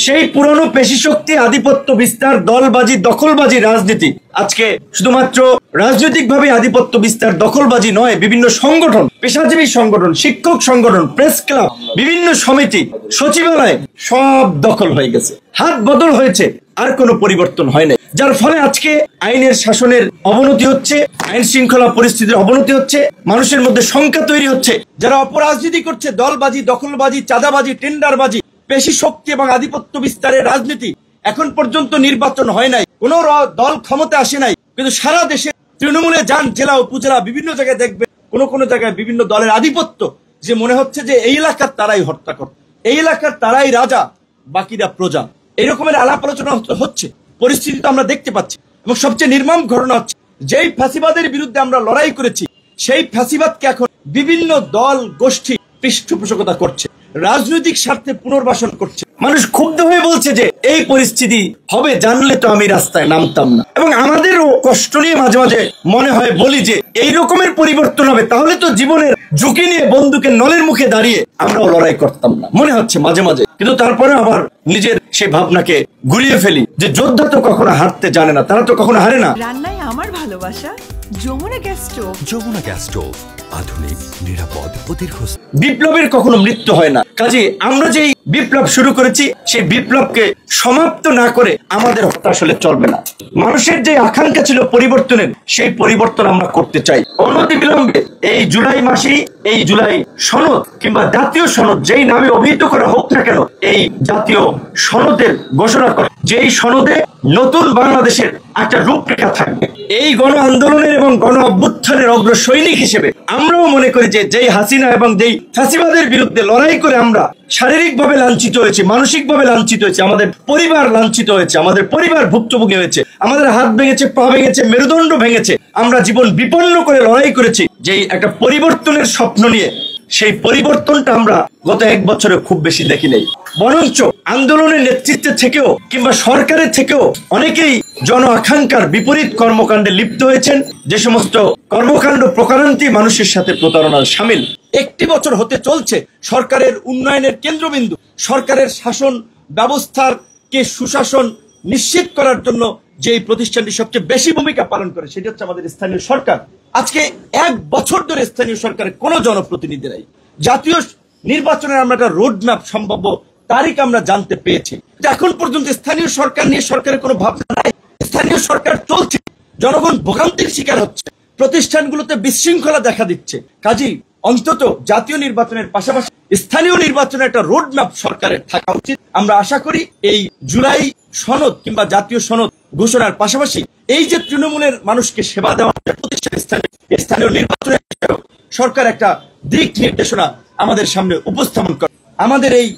সেই পুরনো পেশি শক্তি, আধিপত্য বিস্তার, দলবাজি, দখলবাজি রাজনীতি আজকে শুধুমাত্র রাজনৈতিকভাবে আধিপত্য বিস্তার, দখলবাজি নয়, বিভিন্ন সংগঠন, পেশাজীবী সংগঠন, শিক্ষক সংগঠন, প্রেস ক্লাব, বিভিন্ন সমিতি, সচিবালয় সব দখল হয়ে গেছে, হাত বদল হয়েছে, আর কোনো পরিবর্তন হয় নাই। যার ফলে আজকে আইনের শাসনের অবনতি হচ্ছে, আইন শৃঙ্খলা পরিস্থিতির অবনতি হচ্ছে, মানুষের মধ্যে শঙ্কা তৈরি হচ্ছে। যারা অপরাজনীতি করছে, দলবাজি, দখলবাজি, চাঁদাবাজি, টেন্ডারবাজি, পেশি শক্তি এবং আধিপত্য বিস্তারের রাজনীতি, এখন পর্যন্ত নির্বাচন হয় নাই, কোন দল ক্ষমতা আসে নাই, কিন্তু সারা দেশে তৃণমূলে যান, জেলা উপজেলা বিভিন্ন জায়গায় দেখবে কোন জায়গায় বিভিন্ন দলের আধিপত্য, যে মনে হচ্ছে যে এই এলাকার তারাই হত্যা করে, এই এলাকার তারাই রাজা, বাকিরা প্রজা। এরকমের আলাপ আলোচনা হচ্ছে, পরিস্থিতি তো আমরা দেখতে পাচ্ছি। এবং সবচেয়ে নির্মম ঘটনা হচ্ছে, যেই ফ্যাসিবাদের বিরুদ্ধে আমরা লড়াই করেছি, সেই ফ্যাসিবাদকে এখন বিভিন্ন দল গোষ্ঠী পৃষ্ঠপোষকতা করছে, রাজনৈতিক স্বার্থে পুনর্বাসন করছে। মানুষ ক্ষুব্ধ হয়ে বলছে যে এই পরিস্থিতি হবে জানলে তো আমি রাস্তায় নামতাম না। এবং আমাদেরও কষ্ট নিয়ে মাঝে মাঝে মনে হয়, বলি যে এই রকমের পরিবর্তন হবে, তাহলে তো জীবনের ঝুঁকি নিয়ে বন্দুকের নলের মুখে দাঁড়িয়ে আমরাও লড়াই করতাম না, মনে হচ্ছে মাঝে মাঝে। কিন্তু তারপরে আবার নিজের সেই ভাবনাকে ঘুরিয়ে ফেলি যে যোদ্ধা তো কখনো হারতে জানে না, তারা তো কখনো হারে না। রান্নায় আমার ভালোবাসা Jamuna gas stove. Jamuna gas stove, আধুনিক, নিরাপদ ও দীর্ঘস্থায়ী। বিপ্লবের কখনো মৃত্যু হয় না। কাজে আমরা যেই বিপ্লব শুরু করেছি, সেই বিপ্লবকে সমাপ্ত না করে আমাদের হতাশ হলে চলবে না। মানুষের যে আকাঙ্ক্ষা ছিল পরিবর্তনের, সেই পরিবর্তন আমরা করতে চাই। অনতি বিলম্বে এই জুলাই মাসেই, এই জুলাই সনদ কিংবা জাতীয় সনদ, যেই নামে অভিহিত করা হোক না কেন, এই জাতীয় সনদের ঘোষণা করে, যেই সনদে নতুন বাংলাদেশের একটা রূপরেখা থাকবে। এই গণ আন্দোলনের এবং গণ অভ্যুত্থানের অগ্র সৈনিক হিসেবে আমরাও মনে করি যে যেই হাসিনা এবং যেই ফ্যাসিবাদের বিরুদ্ধে লড়াই করে আমরা শারীরিকভাবে লাঞ্ছিত হয়েছি, মানসিকভাবে লাঞ্ছিত হয়েছে, আমাদের পরিবার লাঞ্ছিত হয়েছে, আমাদের পরিবার ভুক্তভোগী হয়েছে, আমাদের হাত ভেঙেছে, পা ভেঙেছে, মেরুদণ্ড ভেঙেছে, আমরা জীবন বিপন্ন করে লড়াই করেছি যেই একটা পরিবর্তনের স্বপ্ন নিয়ে। সেই পরিবর্তনটা আমরা গত এক বছরে খুব বেশি দেখি নাই। বরঞ্চ আন্দোলনের নেতৃত্বে থেকেও কিংবা সরকারের থেকেও অনেকেই জন আকাঙ্ক্ষার বিপরীত কর্মকাণ্ডে লিপ্ত হয়েছেন, যে সমস্ত কর্মকাণ্ড প্রকারান্তি মানুষের সাথে প্রতারণার সামিল। একটি বছর হতে চলছে সরকারের উন্নয়নের কেন্দ্রবিন্দু, সরকারের শাসন ব্যবস্থার কে সুশাসন নিশ্চিত করার জন্য যে প্রতিষ্ঠানটি সবচেয়ে বেশি ভূমিকা পালন করে, সেটি হচ্ছে আমাদের স্থানীয় সরকার। আজকে এক বছর ধরে স্থানীয় সরকারের কোনো জনপ্রতিনিধি নাই। জাতীয় নির্বাচনের আমরা একটা রোডম্যাপ, সম্ভাব্য তারিখ আমরা জানতে পেরেছি, এখন পর্যন্ত স্থানীয় সরকার নিয়ে সরকারের কোনো ভাবনা নাই। স্থানীয় সরকার চলছে, জনগণ ভোগান্তির শিকার হচ্ছে, প্রতিষ্ঠানগুলোতে বিশৃঙ্খলা দেখা দিচ্ছে। কাজেই অন্তত জাতীয় নির্বাচনের পাশাপাশি স্থানীয় নির্বাচনের একটা রোডম্যাপ সরকারের থাকা উচিত। আমরা আশা করি এই জুলাই সনদ কিংবা জাতীয় সনদ ঘোষণার পাশাপাশি এই যে তৃণমূলের মানুষকে সেবা দেওয়া প্রতিষ্ঠান, স্থানীয় নির্বাচনের সরকার একটা দিক নির্দেশনা আমাদের সামনে উপস্থাপন করে। আমাদের এই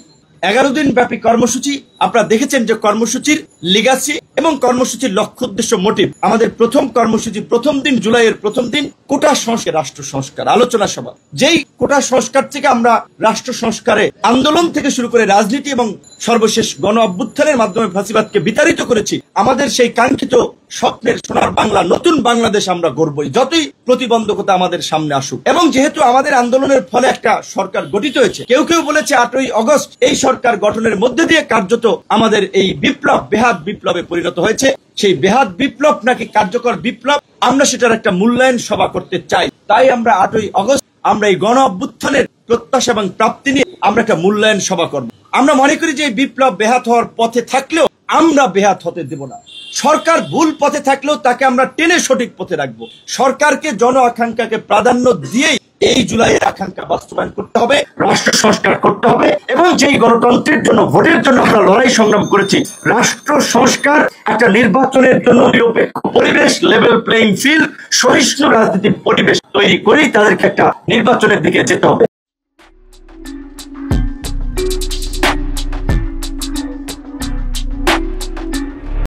11 দিন ব্যাপী কর্মসূচি, আপনারা দেখেছেন যে কর্মসূচির লিগাসি এবং কর্মসূচির লক্ষ্য উদ্দেশ্য মোটিভ। আমাদের প্রথম কর্মসূচি, প্রথম দিন, জুলাইয়ের প্রথম দিন, কোটা সংস্কার, রাষ্ট্র সংস্কার আলোচনা সভা। যেই কোটা সংস্কার থেকে আমরা রাষ্ট্র সংস্কারে আন্দোলন থেকে শুরু করে রাজনীতি এবং সর্বশেষ গণ অভ্যুত্থানের মাধ্যমে ফ্যাসিবাদকে বিতাড়িত করেছি, আমাদের সেই কাঙ্ক্ষিত স্বপ্নের সোনার বাংলা, নতুন বাংলাদেশ আমরা গড়বই, যতই প্রতিবন্ধকতা আমাদের সামনে আসুক। এবং যেহেতু আমাদের আন্দোলনের ফলে একটা সরকার গঠিত হয়েছে, কেউ কেউ বলেছে 8ই আগস্ট এই সরকার গঠনের মধ্যে দিয়ে কার্যত আমাদের এই বিপ্লব বেহাত বিপ্লবে পরিণত হয়েছে। সেই বেহাত বিপ্লব নাকি কার্যকর বিপ্লব, আমরা সেটার একটা মূল্যায়ন সভা করতে চাই। তাই আমরা 8ই আগস্ট আমরা এই গণ অভ্যুত্থানের প্রত্যাশা এবং প্রাপ্তি নিয়ে আমরা একটা মূল্যায়ন সভা করব। আমরা মনে করি যে এই বিপ্লব বেহাত হওয়ার পথে থাকলেও আমরা বেহাত হতে দেব না। সরকার ভুল পথে থাকলেও তাকে আমরা টেনে সঠিক পথে রাখবো। সরকারকে জন আকাঙ্ক্ষাকে প্রাধান্য দিয়েই এই জুলাইয়ের আকাঙ্ক্ষা বাস্তবায়ন করতে হবে, রাষ্ট্র সংস্কার করতে হবে। এবং যেই গণতন্ত্রের জন্য, ভোটের জন্য আমরা লড়াই সংগ্রাম করেছি, রাষ্ট্র সংস্কার, একটা নির্বাচনের জন্য নিরপেক্ষ পরিবেশ, লেভেল প্লেইং ফিল্ড, সহিষ্ণু রাজনীতির পরিবেশ তৈরি করেই তাদেরকে একটা নির্বাচনের দিকে যেতে হবে।